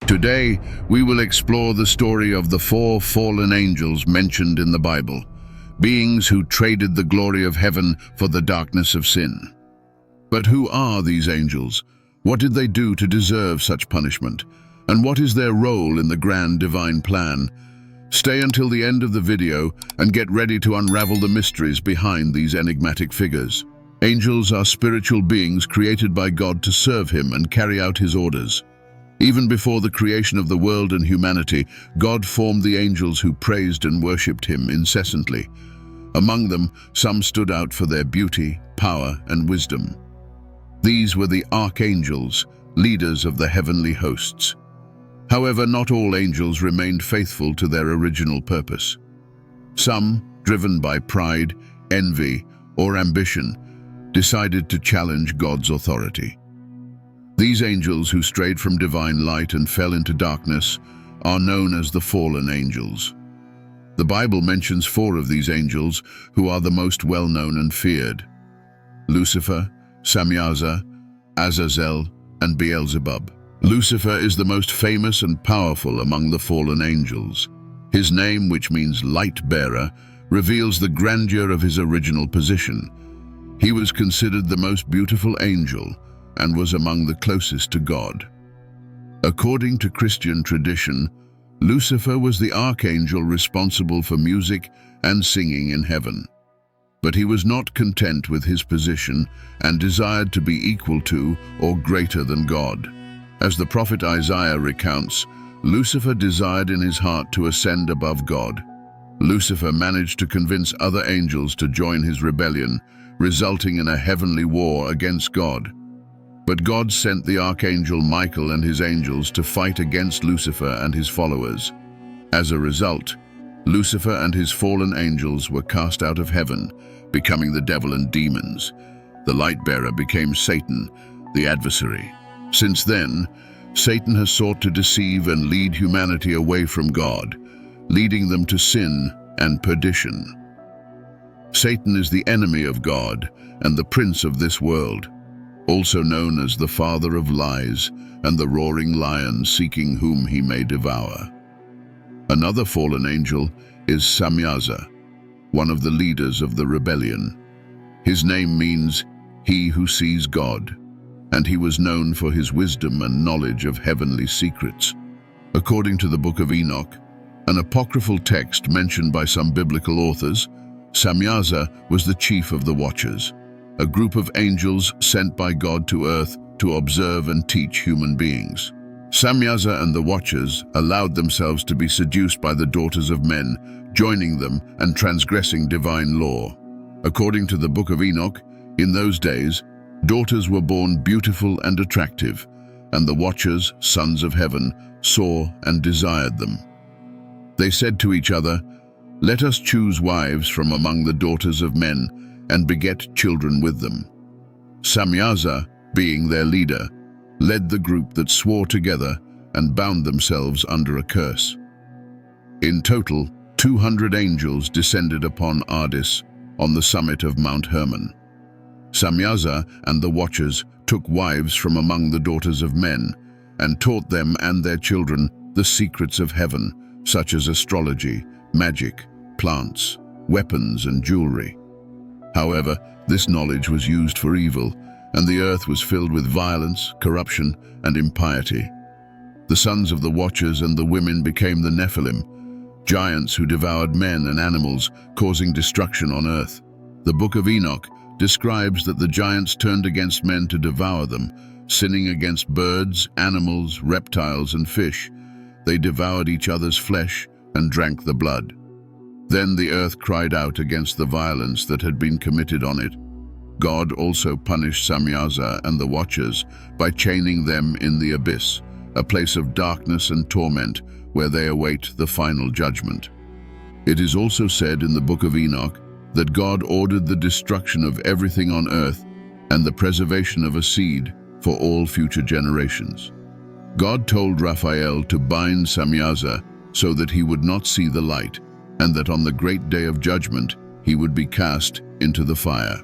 Today, we will explore the story of the four fallen angels mentioned in the Bible, beings who traded the glory of heaven for the darkness of sin. But who are these angels? What did they do to deserve such punishment? And what is their role in the grand divine plan? Stay until the end of the video and get ready to unravel the mysteries behind these enigmatic figures. Angels are spiritual beings created by God to serve Him and carry out His orders. Even before the creation of the world and humanity, God formed the angels who praised and worshipped Him incessantly. Among them, some stood out for their beauty, power, and wisdom. These were the archangels, leaders of the heavenly hosts. However, not all angels remained faithful to their original purpose. Some, driven by pride, envy, or ambition, decided to challenge God's authority. These angels who strayed from divine light and fell into darkness are known as the fallen angels. The Bible mentions four of these angels who are the most well-known and feared: Lucifer, Samyaza, Azazel, and Beelzebub. Lucifer is the most famous and powerful among the fallen angels. His name, which means light-bearer, reveals the grandeur of his original position. He was considered the most beautiful angel and was among the closest to God. According to Christian tradition, Lucifer was the archangel responsible for music and singing in heaven. But he was not content with his position and desired to be equal to or greater than God. As the prophet Isaiah recounts, Lucifer desired in his heart to ascend above God. Lucifer managed to convince other angels to join his rebellion, resulting in a heavenly war against God. But God sent the archangel Michael and his angels to fight against Lucifer and his followers. As a result, Lucifer and his fallen angels were cast out of heaven, becoming the devil and demons. The light-bearer became Satan, the adversary. Since then, Satan has sought to deceive and lead humanity away from God, leading them to sin and perdition. Satan is the enemy of God and the prince of this world, also known as the father of lies and the roaring lion seeking whom he may devour. Another fallen angel is Samyaza, one of the leaders of the rebellion. His name means "he who sees God," and he was known for his wisdom and knowledge of heavenly secrets. According to the Book of Enoch, an apocryphal text mentioned by some biblical authors, Samyaza was the chief of the Watchers, a group of angels sent by God to earth to observe and teach human beings. Samyaza and the Watchers allowed themselves to be seduced by the daughters of men, joining them and transgressing divine law. According to the Book of Enoch, in those days, daughters were born beautiful and attractive, and the Watchers, sons of heaven, saw and desired them. They said to each other, "Let us choose wives from among the daughters of men and beget children with them." Samyaza, being their leader, led the group that swore together and bound themselves under a curse. In total, 200 angels descended upon Ardis on the summit of Mount Hermon. Samyaza and the Watchers took wives from among the daughters of men and taught them and their children the secrets of heaven, such as astrology, magic, plants, weapons, and jewelry. However, this knowledge was used for evil, and the earth was filled with violence, corruption, and impiety. The sons of the Watchers and the women became the Nephilim, giants who devoured men and animals, causing destruction on earth. The Book of Enoch describes that the giants turned against men to devour them, sinning against birds, animals, reptiles, and fish. They devoured each other's flesh and drank the blood. Then the earth cried out against the violence that had been committed on it. God also punished Samyaza and the Watchers by chaining them in the abyss, a place of darkness and torment where they await the final judgment. It is also said in the Book of Enoch that God ordered the destruction of everything on earth and the preservation of a seed for all future generations. God told Raphael to bind Samyaza so that he would not see the light, and that on the great day of judgment he would be cast into the fire.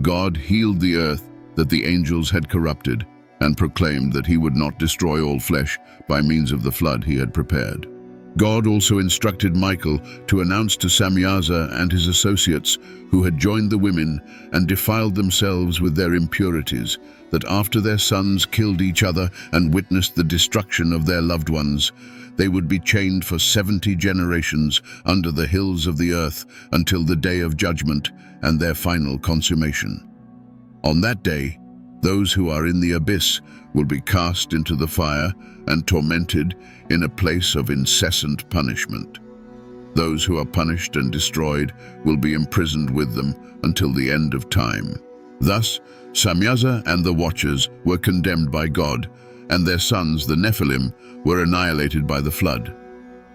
God healed the earth that the angels had corrupted and proclaimed that he would not destroy all flesh by means of the flood he had prepared. God also instructed Michael to announce to Samyaza and his associates, who had joined the women and defiled themselves with their impurities, that after their sons killed each other and witnessed the destruction of their loved ones, they would be chained for 70 generations under the hills of the earth until the day of judgment and their final consummation. On that day, those who are in the abyss will be cast into the fire and tormented in a place of incessant punishment. Those who are punished and destroyed will be imprisoned with them until the end of time. Thus, Samyaza and the Watchers were condemned by God, and their sons, the Nephilim, were annihilated by the flood.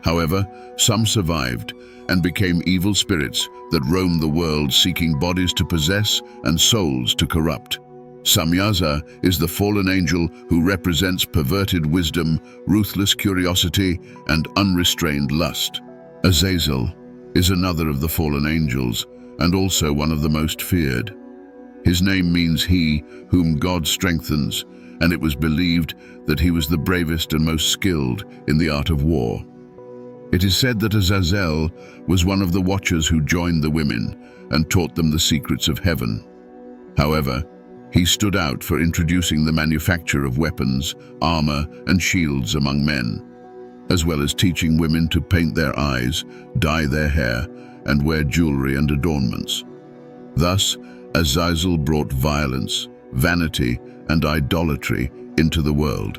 However, some survived and became evil spirits that roamed the world seeking bodies to possess and souls to corrupt. Samyaza is the fallen angel who represents perverted wisdom, ruthless curiosity, and unrestrained lust. Azazel is another of the fallen angels, and also one of the most feared. His name means he whom God strengthens, and it was believed that he was the bravest and most skilled in the art of war. It is said that Azazel was one of the Watchers who joined the women and taught them the secrets of heaven. However, he stood out for introducing the manufacture of weapons, armor, and shields among men, as well as teaching women to paint their eyes, dye their hair, and wear jewelry and adornments. Thus, Azazel brought violence, vanity, and idolatry into the world.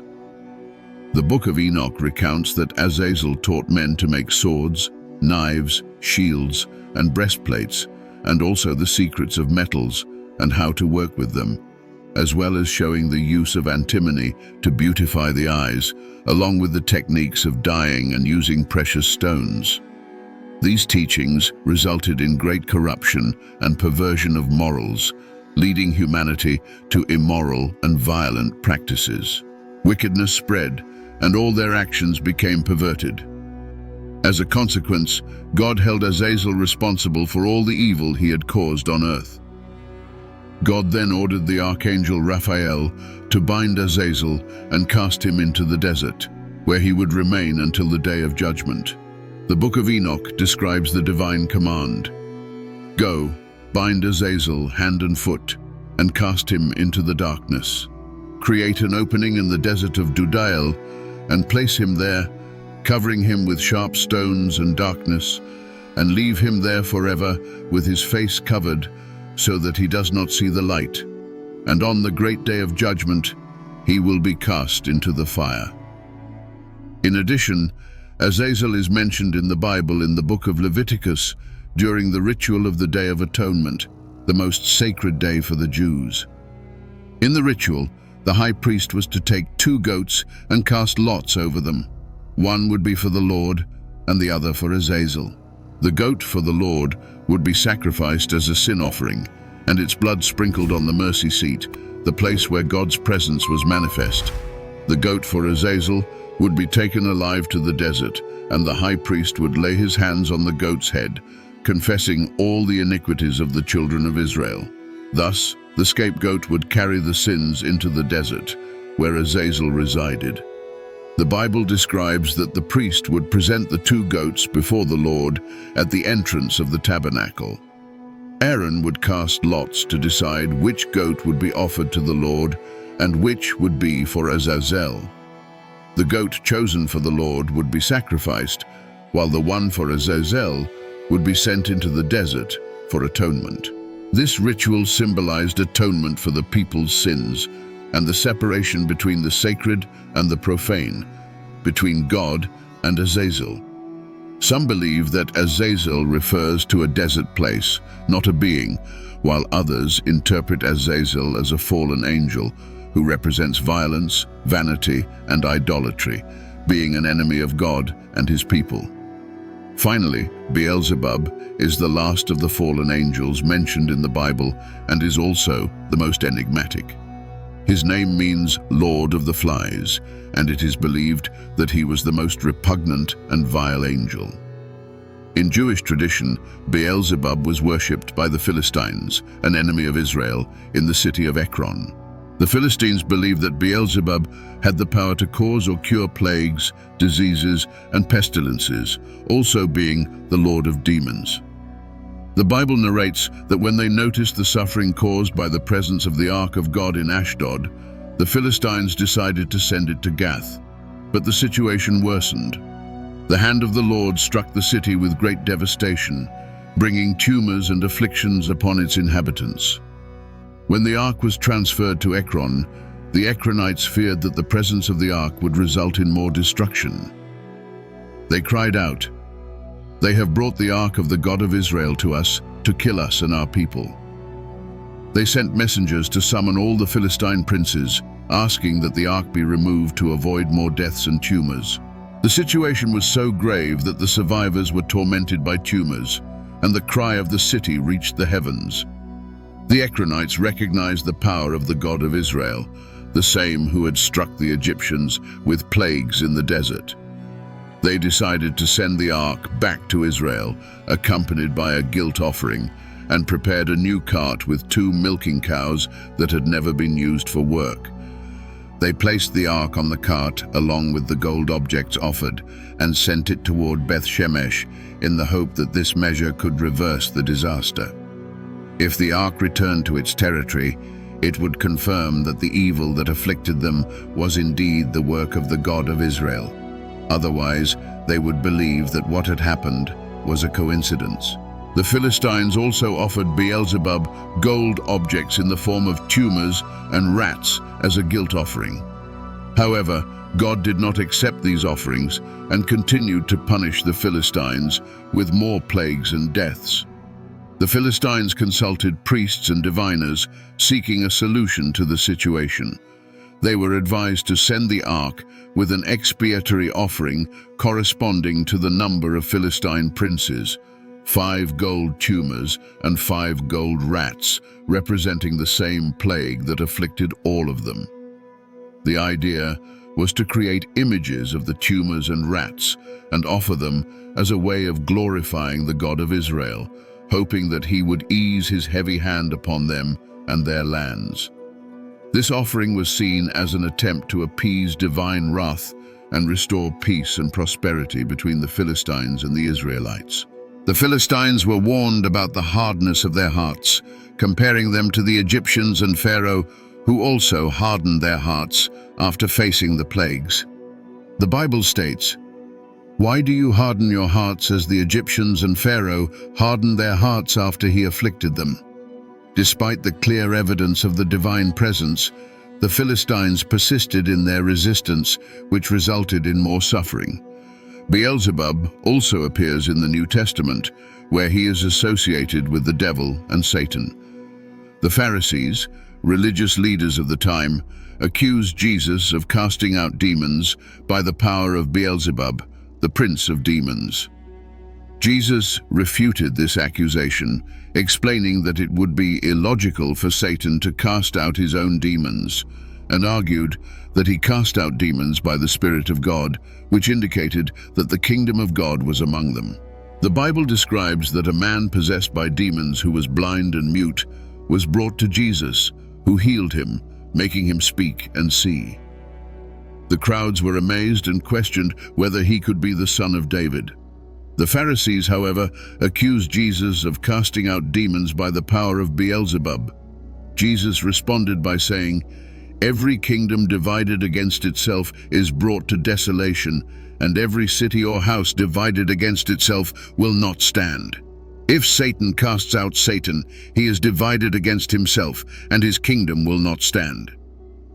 The Book of Enoch recounts that Azazel taught men to make swords, knives, shields, and breastplates, and also the secrets of metals and how to work with them, as well as showing the use of antimony to beautify the eyes, along with the techniques of dyeing and using precious stones. These teachings resulted in great corruption and perversion of morals, leading humanity to immoral and violent practices. Wickedness spread, and all their actions became perverted. As a consequence, God held Azazel responsible for all the evil he had caused on earth. God then ordered the archangel Raphael to bind Azazel and cast him into the desert, where he would remain until the day of judgment. The Book of Enoch describes the divine command: "Go, bind Azazel hand and foot, and cast him into the darkness. Create an opening in the desert of Dudael, and place him there, covering him with sharp stones and darkness, and leave him there forever with his face covered, so that he does not see the light. And on the great day of judgment, he will be cast into the fire." In addition, Azazel is mentioned in the Bible in the book of Leviticus during the ritual of the Day of Atonement, the most sacred day for the Jews. In the ritual, the high priest was to take 2 goats and cast lots over them. One would be for the Lord, and the other for Azazel. The goat for the Lord would be sacrificed as a sin offering, and its blood sprinkled on the mercy seat, the place where God's presence was manifest. The goat for Azazel would be taken alive to the desert, and the high priest would lay his hands on the goat's head, confessing all the iniquities of the children of Israel. Thus, the scapegoat would carry the sins into the desert, where Azazel resided. The Bible describes that the priest would present the 2 goats before the Lord at the entrance of the tabernacle. Aaron would cast lots to decide which goat would be offered to the Lord and which would be for Azazel. The goat chosen for the Lord would be sacrificed, while the one for Azazel would be sent into the desert for atonement. This ritual symbolized atonement for the people's sins and the separation between the sacred and the profane, between God and Azazel. Some believe that Azazel refers to a desert place, not a being, while others interpret Azazel as a fallen angel who represents violence, vanity, and idolatry, being an enemy of God and his people. Finally, Beelzebub is the last of the fallen angels mentioned in the Bible and is also the most enigmatic. His name means Lord of the Flies, and it is believed that he was the most repugnant and vile angel. In Jewish tradition, Beelzebub was worshipped by the Philistines, an enemy of Israel, in the city of Ekron. The Philistines believed that Beelzebub had the power to cause or cure plagues, diseases, and pestilences, also being the lord of demons. The Bible narrates that when they noticed the suffering caused by the presence of the Ark of God in Ashdod, the Philistines decided to send it to Gath. But the situation worsened. The hand of the Lord struck the city with great devastation, bringing tumors and afflictions upon its inhabitants. When the ark was transferred to Ekron, the Ekronites feared that the presence of the ark would result in more destruction. They cried out, "They have brought the ark of the God of Israel to us, to kill us and our people." They sent messengers to summon all the Philistine princes, asking that the ark be removed to avoid more deaths and tumors. The situation was so grave that the survivors were tormented by tumors, and the cry of the city reached the heavens. The Ekronites recognized the power of the God of Israel, the same who had struck the Egyptians with plagues in the desert. They decided to send the ark back to Israel, accompanied by a guilt offering, and prepared a new cart with 2 milking cows that had never been used for work. They placed the ark on the cart along with the gold objects offered and sent it toward Beth Shemesh in the hope that this measure could reverse the disaster. If the ark returned to its territory, it would confirm that the evil that afflicted them was indeed the work of the God of Israel. Otherwise, they would believe that what had happened was a coincidence. The Philistines also offered Beelzebub gold objects in the form of tumors and rats as a guilt offering. However, God did not accept these offerings and continued to punish the Philistines with more plagues and deaths. The Philistines consulted priests and diviners, seeking a solution to the situation. They were advised to send the ark with an expiatory offering corresponding to the number of Philistine princes, 5 gold tumors and 5 gold rats, representing the same plague that afflicted all of them. The idea was to create images of the tumors and rats and offer them as a way of glorifying the God of Israel, hoping that he would ease his heavy hand upon them and their lands. This offering was seen as an attempt to appease divine wrath and restore peace and prosperity between the Philistines and the Israelites. The Philistines were warned about the hardness of their hearts, comparing them to the Egyptians and Pharaoh, who also hardened their hearts after facing the plagues. The Bible states, "Why do you harden your hearts as the Egyptians and Pharaoh hardened their hearts after he afflicted them?" Despite the clear evidence of the divine presence, the Philistines persisted in their resistance, which resulted in more suffering. Beelzebub also appears in the New Testament, where he is associated with the devil and Satan. The Pharisees, religious leaders of the time, accused Jesus of casting out demons by the power of Beelzebub, the prince of demons. Jesus refuted this accusation, explaining that it would be illogical for Satan to cast out his own demons, and argued that he cast out demons by the Spirit of God, which indicated that the kingdom of God was among them. The Bible describes that a man possessed by demons who was blind and mute was brought to Jesus, who healed him, making him speak and see. The crowds were amazed and questioned whether he could be the son of David. The Pharisees, however, accused Jesus of casting out demons by the power of Beelzebub. Jesus responded by saying, "Every kingdom divided against itself is brought to desolation, and every city or house divided against itself will not stand. If Satan casts out Satan, he is divided against himself, and his kingdom will not stand.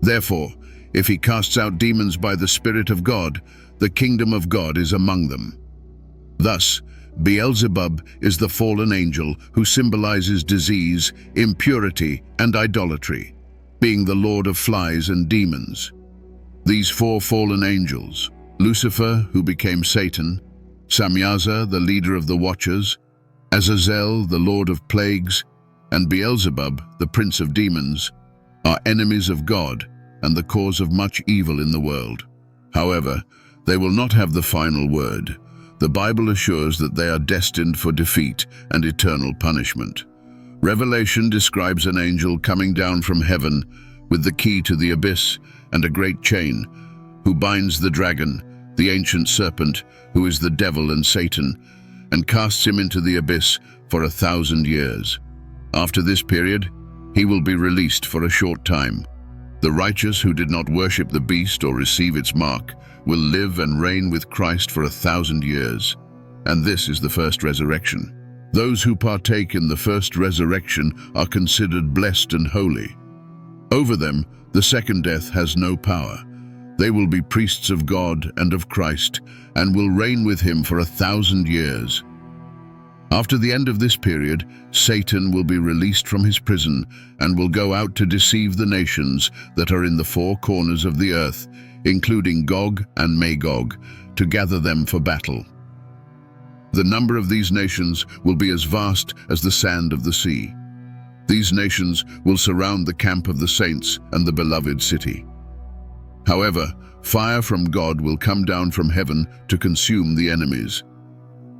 Therefore, if he casts out demons by the Spirit of God, the kingdom of God is among them." Thus, Beelzebub is the fallen angel who symbolizes disease, impurity, and idolatry, being the lord of flies and demons. These 4 fallen angels, Lucifer, who became Satan, Samyaza, the leader of the Watchers, Azazel, the lord of plagues, and Beelzebub, the prince of demons, are enemies of God and the cause of much evil in the world. However, they will not have the final word. The Bible assures that they are destined for defeat and eternal punishment. Revelation describes an angel coming down from heaven, with the key to the abyss and a great chain, who binds the dragon, the ancient serpent, who is the devil and Satan, and casts him into the abyss for 1,000 years. After this period, he will be released for a short time. The righteous who did not worship the beast or receive its mark will live and reign with Christ for 1,000 years. And this is the first resurrection. Those who partake in the first resurrection are considered blessed and holy. Over them, the second death has no power. They will be priests of God and of Christ, and will reign with him for 1,000 years. After the end of this period, Satan will be released from his prison and will go out to deceive the nations that are in the four corners of the earth, including Gog and Magog, to gather them for battle. The number of these nations will be as vast as the sand of the sea. These nations will surround the camp of the saints and the beloved city. However, fire from God will come down from heaven to consume the enemies.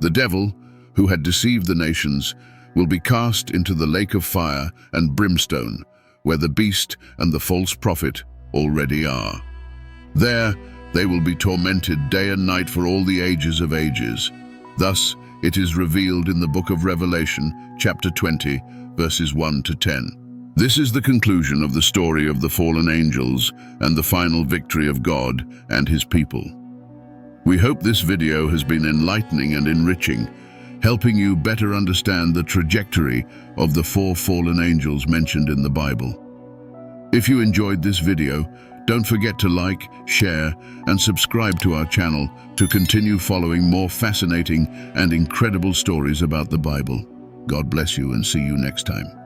The devil, who had deceived the nations, will be cast into the lake of fire and brimstone, where the beast and the false prophet already are. There they will be tormented day and night for all the ages of ages. Thus it is revealed in the book of Revelation, chapter 20, verses 1 to 10. This is the conclusion of the story of the fallen angels and the final victory of God and his people. We hope this video has been enlightening and enriching, helping you better understand the trajectory of the four fallen angels mentioned in the Bible. If you enjoyed this video, don't forget to like, share, and subscribe to our channel to continue following more fascinating and incredible stories about the Bible. God bless you and see you next time.